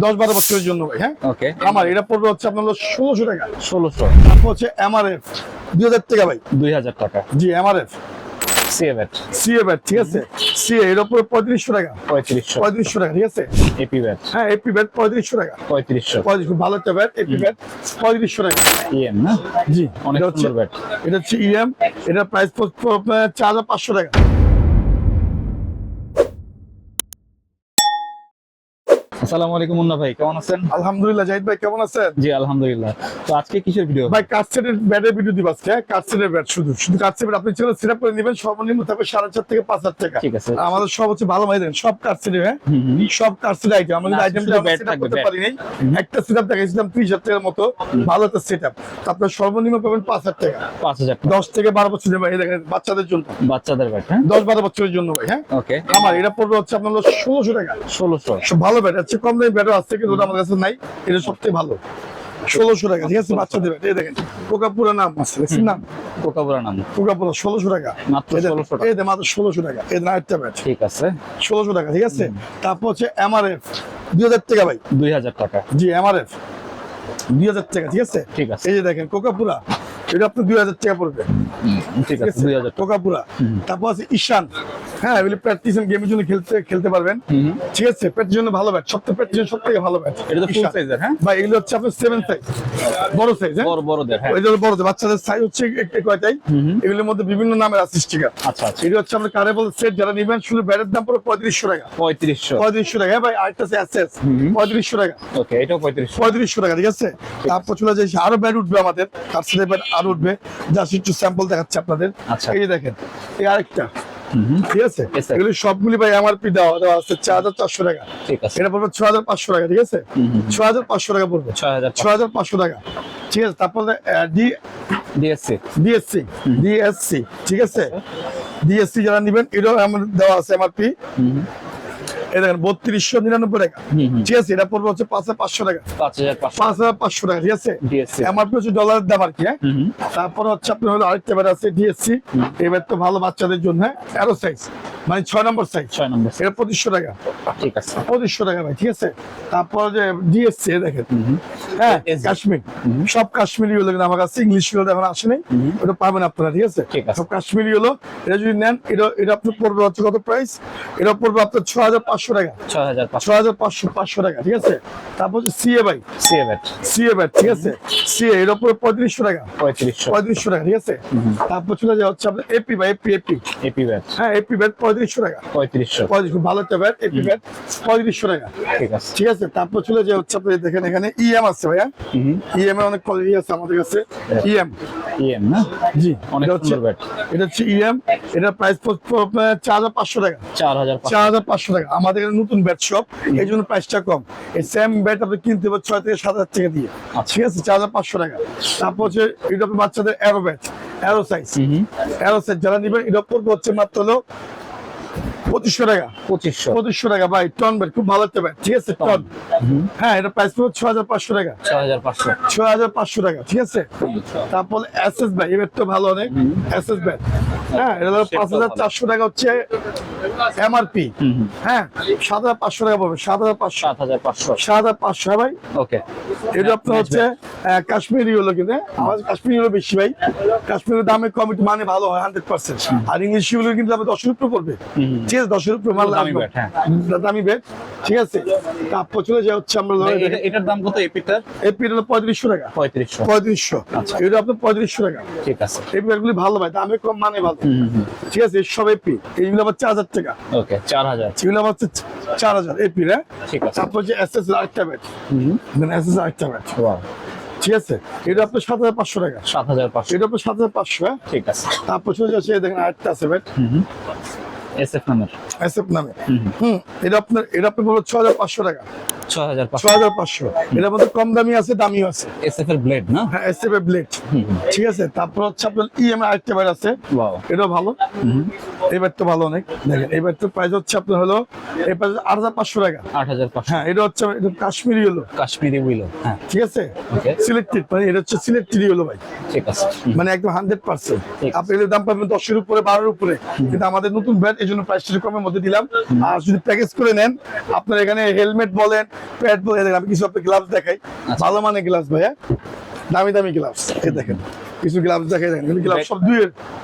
10-12 বছরের জন্য ভাই। হ্যাঁ ওকে, আমার এটা পড়বে হচ্ছে আপনার 1600 টাকা। 1600। তারপর হচ্ছে এমআরএফ 2000 টাকা ভাই। 2000 টাকা। জি এমআরএফ সিএভেট। সিএ ব্যাট, ঠিক আছে। সিএ এর উপরে 3500 টাকা। 3500 টাকা, ঠিক আছে। AP bat. হ্যাঁ এপি ব্যাট 3500 টাকা। 3500 খুব ভালো একটা ব্যাট। এপি ব্যাট 3500 টাকা। ইএম না? জি অনেক সুন্দর ব্যাট। এটা হচ্ছে ইএম। এটা প্রাইস পড়বে আপনার 4500 টাকা। আসসালামু আলাইকুম মুন্না ভাই, কেমন আছেন? আলহামদুলিল্লাহ। জাহিদ ভাই কেমন আছেন? জি আলহামদুলিল্লাহ। তো আজকে কিসের ভিডিও ভাই? কাটসেটের ব্যাটের ভিডিও দিব আজকে। কাটসেটের ব্যাট, শুধু কাটসেট আপনি চলে সেটআপ করে নেবেন। সর্বনিম্ন থাকবে 4.5 থেকে 5,000 টাকা। ঠিক আছে। আমাদের সব হচ্ছে ভালো মাই দেন সব কাটসেটের। হ্যাঁ সব কাটসেট আইটেম আমাদের আইটেমটা ব্যাট সেটআপ থাকবে করতে পারি নাই। একটা সেটআপ দেখাইছিলাম 30,000 টাকার মতো, ভালো একটা সেটআপ। তো আপনার সর্বনিম্ন পাবেন 5,000 টাকা। 5000 টাকা। 10 থেকে 12 বছরের ভাই, দেখেন বাচ্চাদের জন্য, বাচ্চাদের ব্যাট। হ্যাঁ 10-12 বছরের জন্য ভাই। হ্যাঁ ওকে, আমার এটা পড়বে হচ্ছে আপনার 1600 টাকা। 1600। সব ভালো ব্যাট আছে, কম দামি ব্যাটও আছে কিন্তু ওটা আমার কাছে নাই। এটা সবথেকে ভালো। 1600 টাকা, ঠিক আছে। বাচ্চাদের ব্যাট। এই দেখেন কোকাপুরা নাম আছে, দেখছেন নাম? কোকাবুরা নাম। কোকাপুরা 1600 টাকা মাত্র 1600 টাকা। এই যে মাত্র 1600 টাকা। এই যে আরেকটা ব্যাট ঠিক আছে, 1600 টাকা, ঠিক আছে। তারপর হচ্ছে এমআরএফ 2000 টাকা ভাই। 2000 টাকা। জি এমআরএফ 2000 টাকা, ঠিক আছে। ঠিক আছে। এই যে দেখেন কোকাপুরা, এটা আপনার 2000 টাকা পড়বে। ঠিক আছে, 2000 টাকা। কোকাপুরা। তারপর আছে ঈশান। হ্যাঁ এগুলি প্র্যাকটিস গেমের জন্য খেলতে পারবেন, ঠিক আছে। পেটের জন্য ভালো ব্যাট, প্যাটের জন্য সবথেকে ভালো ব্যাট। এটা তো ফুল সাইজের। হ্যাঁ ভাই এগুলো হচ্ছে আপনার 7 সাইজ, বড় সাইজ। হ্যাঁ বড়দের। হ্যাঁ ওই বড়দের। বাচ্চাদের সাইজ হচ্ছে একটা কয়টাই। এগুলোর মধ্যে বিভিন্ন নামের আছে স্টিকার। আচ্ছা আচ্ছা। এটা হচ্ছে আপনার কারেবল সেট যারা নেবেন, শুধু ব্যাটের দাম পড়ে 3500 টাকা। 3500 টাকা। হ্যাঁ ভাই আরেকটা আছে এসএস 3500 টাকা। ওকে, এটাও 3500। 3500 টাকা, ঠিক আছে। তারপর চলে যাই, আরো ব্যাট উঠবে আমাদের, কাটসেটের ব্যাট আরো উঠবে। জাস্ট একটু স্যাম্পল দেখাচ্ছি আপনাদের। আচ্ছা। এই যে দেখেন, এই আরেকটা, ঠিক আছে। Yes, sir. এগুলি সবগুলি ভাই এমআরপি দেওয়া আছে 4400 টাকা। ঠিক আছে। এটা পড়বে 6500 টাকা, ঠিক আছে। 6500 টাকা পড়বে। 6500 টাকা, ঠিক আছে। তারপরে ডিএসসি। ডিএসসি, ঠিক আছে। ডিএসসি যারা নেবেন এটাও আমাদের দেওয়া আছে এমআরপি। এই দেখেন 3299 টাকা, ঠিক আছে। এটা পড়বে হচ্ছে 5500 টাকা। 5500 টাকা, ঠিক আছে। ডিএসসি এমআরপি হচ্ছে ডলারের দাম আর কি। হ্যাঁ তারপর হচ্ছে আপনার হলো আরেকটা ব্যাট আছে ডিএসসি। এই ব্যাট তো ভালো বাচ্চাদের জন্য। অ্যারো সাইজ মানে 6 নম্বর সাইজ। 6 নম্বর। এটা 2500 টাকা। ঠিক আছে, 2500 টাকা ভাই, ঠিক আছে। তারপর যে ডিএসসি দেখেন, হ্যাঁ কাশ্মীর, সব কাশ্মীরি হলো কিন্তু আমার কাছে ইংলিশ হলো এখন আসে নাই। ওটা পাবেন আপনারা, ঠিক আছে। সব কাশ্মীরি হলো। এটা যদি নেন এটা আপনার পড়বে হচ্ছে কত প্রাইস? এটা পড়বে আপনার 6500 টাকা। 6500 টাকা, ঠিক আছে। তারপর হচ্ছে সিএ ভাই, সিএ ব্যাট, ঠিক আছে। সিএ এর উপরে 3500 টাকা। 3500 টাকা, ঠিক আছে। তারপর চলে যাওয়া হচ্ছে আপনার এপি ভাই, এপি ব্যাট। হ্যাঁ এপি ব্যাট 3500 টাকা। 3500 খুব ভালো একটা ব্যাট। এপি ব্যাট 3500 টাকা, ঠিক আছে। ঠিক আছে। তারপর চলে যাওয়া হচ্ছে আপনি দেখেন এখানে ইএম আছে ভাইয়া। ইএম এর অনেক কোয়ালিটি আছে আমাদের কাছে। ইএম না? জি অনেক সুন্দর ব্যাট। এটা হচ্ছে ইএম। এটা প্রাইস পড়বে আপনার 4500 টাকা। 4500 টাকা। আমাদের এখানে নতুন ব্যাট শপ, এই জন্য প্রাইসটা কম। এই সেম ব্যাট আপনি কিনতে হবে 6 থেকে 7000 টাকা দিয়ে, ঠিক আছে। 4500 টাকা। তারপর হচ্ছে এটা বাচ্চাদের অ্যারো ব্যাট, অ্যারো সাইজ। যারা নেবেন এটা পড়বে হচ্ছে মাত্র হলো 2500 টাকা। 2500 টাকা ভাই। টন ব্যাট খুব ভালো একটা ব্যাট, ঠিক আছে। টন। হ্যাঁ এটা প্রাইস পড়বে 6500 টাকা। 6500 টাকা, ঠিক আছে। তারপর এসএস ব্যাট, এই ব্যাটটা ভালো অনেক। এসএস ব্যাট, হ্যাঁ এটা 5400 টাকা হচ্ছে এমআরপি। হ্যাঁ 7500 টাকা পড়বে। 7500 ভাই। ওকে, এটা আপনার হচ্ছে কাশ্মীরি হলো কিন্তু আমাদের কাশ্মীরি হলো বেশি ভাই। কাশ্মীরের দামে কম, একটু মানে ভালো হয় 100%। আর ইংলিশ গুলো কিন্তু আপনি 10 উপরে পড়বে, ঠিক আছে। 10 উপরে মাল দামি ব্যাট, দামি ব্যাট, ঠিক আছে। তারপর চলে যাওয়া হচ্ছে আমরা এটার দাম কত? এপিটার? এপিটা 3500 টাকা। 3500। আচ্ছা, এটা আপনার 3500 টাকা, ঠিক আছে। এপি ব্যাটগুলি ভালো ভাই, দামে কম মানে ভালো, ঠিক আছে। সব এপি। এইগুলো আবার 4000 টাকা। ওকে, 4000। এগুলো আবার 4000 এপি। হ্যাঁ ঠিক আছে। তারপর যে এসএস আরেকটা ব্যাট, এসএস আরেকটা ব্যাট, ওয়াও, ঠিক আছে। এটা আপনার 7500 টাকা। 7500। এটা আপনার 7500। হ্যাঁ ঠিক আছে। তারপর চলে যাচ্ছে দেখেন আরেকটা আছে ব্যাট এসএফ নামের। এসএফ নামে। এটা আপনার বলো 6500 টাকা। 6500। এটার মধ্যে কম দামি আছে, দামিও আছে। এসএফ এর ব্লেড না? হ্যাঁ এসএফ এর ব্লেড, ঠিক আছে। তারপর হচ্ছে আপনার ইএম আরেকটা ব্যাট আছে। ওয়াও, এটাও ভালো। এই ব্যাট তো ভালো অনেক। দেখেন এই ব্যাট তো প্রাইস হচ্ছে আপনার হলো এই প্রাইস 8500 টাকা। 8500। হ্যাঁ এটা হচ্ছে এটা কাশ্মীরি হলো, কাশ্মীরি উইলো। হ্যাঁ ঠিক আছে। ওকে, সিলেক্টেড মানে এটা হচ্ছে সিলেক্টেড হলো ভাই, ঠিক আছে। মানে একদম 100%। আপনি এর দাম পাবেন 10 এর উপরে, 12 এর উপরে, কিন্তু আমাদের নতুন ব্যাট এই জন্য প্রাইসটা কমের মধ্যে দিলাম। আর যদি প্যাকেজ করে নেন, আপনার এখানে হেলমেট বলেন, প্যাড বলে দেখেন, আমি কিছু আপনার গ্লাভস দেখাই, আচ্ছা। ভালো মানের গ্লাভস ভাইয়া, দামি দামি গ্লাভস, এই দেখেন কিছু গ্লাভস দেখাই, দেখেন গ্লাভস সব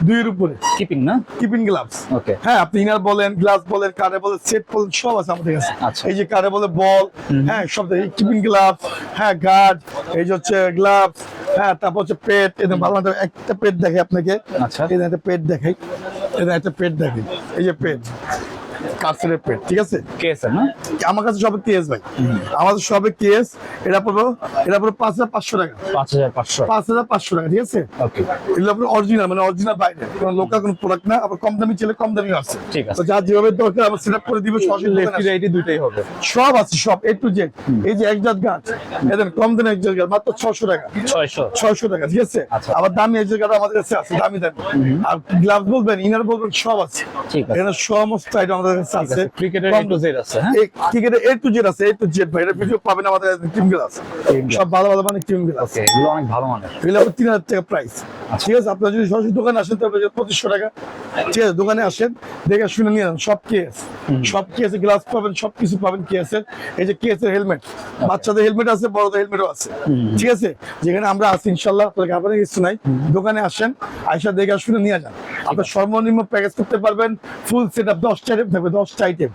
দুইয়ের উপরে কিপিং না? Keeping gloves. ওকে। হ্যাঁ, আপনি ইনার বলেন, গ্লাস বলেন, কারে বলেন, সেট বলেন, সব আছে আমাদের কাছে। আচ্ছা। এই যে কারে বলে বল, হ্যাঁ সব কিপিং গ্লাভস, হ্যাঁ গার্ড, এই যে হচ্ছে গ্লাভস, হ্যাঁ তারপর হচ্ছে পেট, এদের ভালো মতো একটা পেট দেখে আপনাকে, আচ্ছা। এই একটা পেট দেখাই, এদের একটা পেট দেখে, এই যে পেট, কার্সেলের পেট, ঠিক আছে? কেস না? আমার কাছে সবে কেস ভাই, আমাদের সবে কেস, এটা পড়বো 5,500 টাকা, 5500। 5,500 টাকা, ঠিক আছে? ওকে, এগুলো আপনার অরিজিনাল, মানে অরিজিনাল বাইরে, কোনো লোকাল কোনো প্রোডাক্ট না। আবার কম দামি ছেলে কম দামি আছে, ঠিক আছে। তো যার যেভাবে দরকার আমরা সেটআপ করে দিব, সরাসরি দোকানে লেফটি আসে। রাইটে দুইটাই হবে। সব আছে, সব এ টু জেড। এই যে একজাত গাছ, এদের কম দামি একজাত গাছ মাত্র 600 টাকা, 600 টাকা, ঠিক আছে? আচ্ছা। আবার দামি একজাত গাছ আমাদের কাছে আছে, দামি দামি। আর গ্লাভস বলবেন, ইনার বলবেন, সব আছে, ঠিক আছে। এখানে সমস্ত আইটেম আমাদের কাছে আছে। ক্রিকেটের এ টু জেড আছে, হ্যাঁ? ক্রিকেটের এ টু জেড আছে, এ টু জেড ভাই, এটা ভিডিও পাবেন আমাদের টিম গ্লাস, সব ভালো ভালো মানে টিম গ্লাস। ওকে, এগুলো অনেক ভালো মানের। এগুলো 3,000 টাকা প্রাইস, ঠিক আছে? আপনার যদি সরাসরি দোকানে আসেন তাহলে 2,500 টাকা, ঠিক আছে? দোকানে আসেন, দেখে শুনে নিয়ে যান, সব কেস, সব কেসে গ্লাস পাবেন, সবকিছু পাবেন কেসের। এই যে কেসের হেলমেট, বাচ্চাদের হেলমেট আছে, বড়দের হেলমেটও আছে, ঠিক আছে? যেখানে আমরা আছি ইনশাল্লাহ, আপনার ঘাবড়ানোর কিছু নাই। দোকানে আসেন, আইসা দেখে শুনে নিয়ে যান। আপনার সর্বনিম্ন প্যাকেজ করতে পারবেন, ফুল সেট আপ 10টা আইটেম থাকবে, 10টা আইটেম,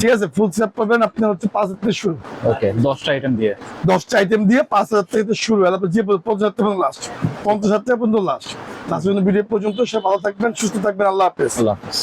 ঠিক আছে? ফুল সেট পাবেন আপনার হচ্ছে 5,000 থেকে শুরু, ওকে, 10টা আইটেম দিয়ে 10টা আইটেম দিয়ে 5,000 থেকে শুরু, তারপর যে 50,000 টাকা লাস্ট, 50,000 টাকা পর্যন্ত লাস্ট। লাস্ট ভিডিও পর্যন্ত সব ভালো থাকবেন, সুস্থ থাকবেন, আল্লাহ হাফেজ। আল্লাহ হাফেজ।